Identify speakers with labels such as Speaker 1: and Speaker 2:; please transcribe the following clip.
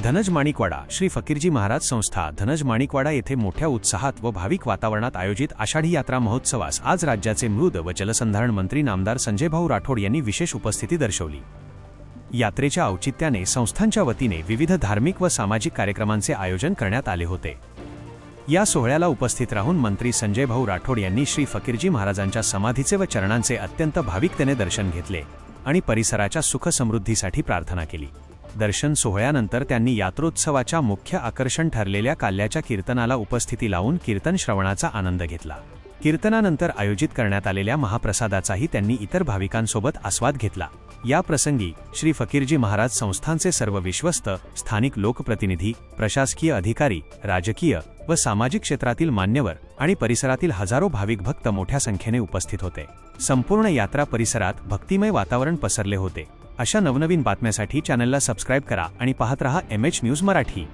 Speaker 1: धनज माणिकवाडा श्री फकीरजी महाराज संस्था धनज माणिकवाडा येथे मोठ्या उत्साहात व भाविक वातावरणात आयोजित आषाढी यात्रा महोत्सवास आज राज्याचे मृद व जलसंधारण मंत्री नामदार संजयभाऊ राठोड यांनी विशेष उपस्थिती दर्शवली। यात्रेच्या औचित्याने संस्थांच्या वतीने विविध धार्मिक व सामाजिक कार्यक्रमांचे आयोजन करण्यात आले होते। या सोहळ्याला उपस्थित राहून मंत्री संजयभाऊ राठोड यांनी श्री फकीरजी महाराजांच्या समाधीचे व चरणांचे अत्यंत भाविकतेने दर्शन घेतले आणि परिसराच्या सुख समृद्धीसाठी प्रार्थना केली। दर्शन सोहळ्यानंतर त्यांनी यात्रोत्सवाच्या मुख्य आकर्षण ठरलेल्या काल्याच्या कीर्तनाला उपस्थिती लावून कीर्तन श्रवणाचा आनंद घेतला। कीर्तनानंतर आयोजित करण्यात आलेल्या महाप्रसादाचाही त्यांनी इतर भाविकांसोबत आस्वाद घेतला। या प्रसंगी श्री फकीरजी महाराज संस्थांचे सर्व विश्वस्त, स्थानिक लोकप्रतिनिधी, प्रशासकीय अधिकारी, राजकीय व सामाजिक क्षेत्रातील मान्यवर आणि परिसरातील हजारो भाविक भक्त मोठ्या संख्येने उपस्थित होते। संपूर्ण यात्रा परिसरात भक्तिमय वातावरण पसरले होते। अशा नवनवीन बातम्यांसाठी चॅनलला सबस्क्राइब करा आणि पाहत रहा MH न्यूज मराठी।